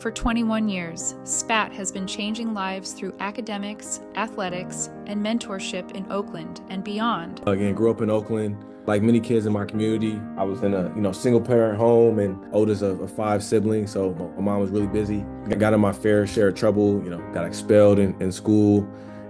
For 21 years, SPAT has been changing lives through academics, athletics, and mentorship in Oakland and beyond. Again, grew up in Oakland. Like many kids in my community, I was in a single parent home and oldest of 5 siblings. So my mom was really busy. I got in my fair share of trouble, got expelled in school,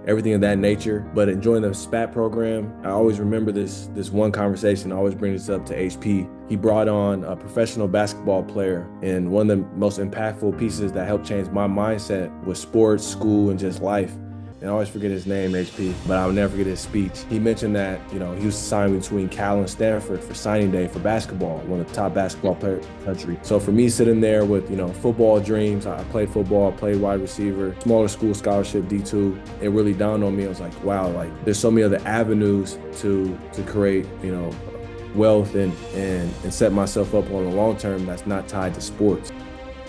everything of that nature. But enjoying the SPAT program, I always remember this one conversation. I always bring this up to HP. He brought on a professional basketball player, and one of the most impactful pieces that helped change my mindset was sports, school, and just life. And I always forget his name, HP, but I'll never forget his speech. He mentioned that, he was signed between Cal and Stanford for signing day for basketball, one of the top basketball players in the country. So for me sitting there with, football dreams, I played football, played wide receiver, smaller school scholarship, D2, it really dawned on me. I was like, wow, there's so many other avenues to create, wealth and set myself up on the long term that's not tied to sports.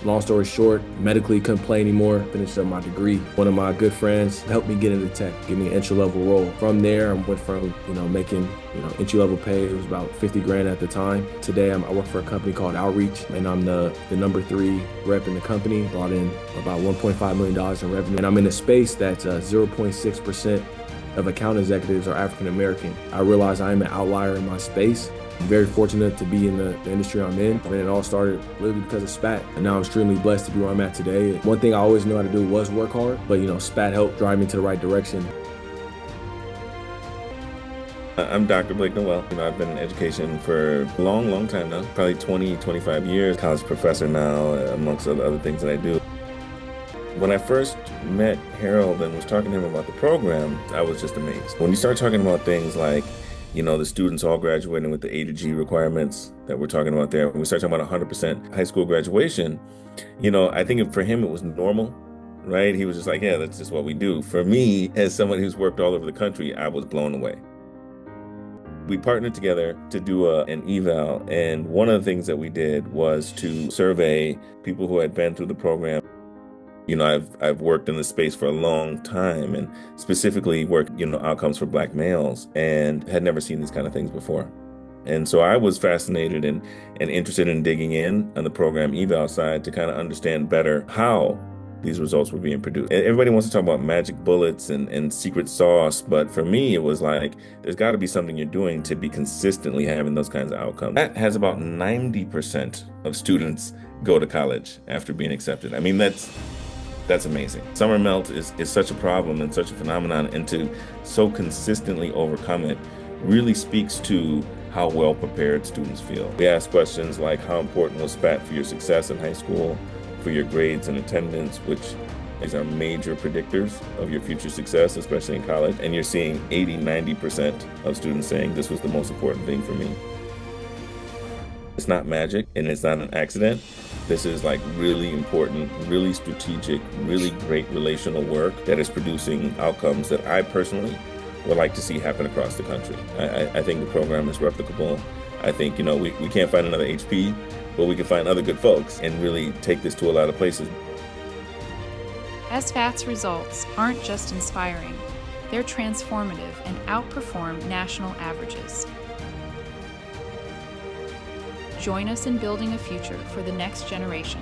Long story short, medically couldn't play anymore, finished up my degree. One of my good friends helped me get into tech, give me an entry-level role. From there, I went from, making, entry-level pay. It was about 50 grand at the time. Today, I work for a company called Outreach, and I'm the number 3 rep in the company, brought in about $1.5 million in revenue. And I'm in a space that's 0.6% of account executives are African-American. I realize I am an outlier in my space. I'm very fortunate to be in the industry I'm in. And it all started really because of SPAT. And now I'm extremely blessed to be where I'm at today. One thing I always knew how to do was work hard, but SPAT helped drive me to the right direction. I'm Dr. Noel. I've been in education for a long time now, probably 20, 25 years. College professor now, amongst other things that I do. When I first met Harold and was talking to him about the program, I was just amazed. When you start talking about things like the students all graduating with the A to G requirements that we're talking about there. When we start talking about 100% high school graduation, I think for him it was normal, right? He was just like, yeah, that's just what we do. For me, as someone who's worked all over the country, I was blown away. We partnered together to do an eval, and one of the things that we did was to survey people who had been through the program. I've worked in the space for a long time and specifically worked, outcomes for Black males, and had never seen these kind of things before. And so I was fascinated and interested in digging in on the program eval side to kind of understand better how these results were being produced. Everybody wants to talk about magic bullets and secret sauce, but for me, it was like, there's got to be something you're doing to be consistently having those kinds of outcomes. That has about 90% of students go to college after being accepted. I mean, that's amazing. Summer melt is such a problem and such a phenomenon, and to so consistently overcome it really speaks to how well prepared students feel. We ask questions like, how important was SPAT for your success in high school, for your grades and attendance, which is our major predictors of your future success, especially in college. And you're seeing 80-90% of students saying this was the most important thing for me. It's not magic and it's not an accident. This is really important, really strategic, really great relational work that is producing outcomes that I personally would like to see happen across the country. I think the program is replicable. I think, we can't find another HP, but we can find other good folks and really take this to a lot of places. SPAT's results aren't just inspiring, they're transformative and outperform national averages. Join us in building a future for the next generation.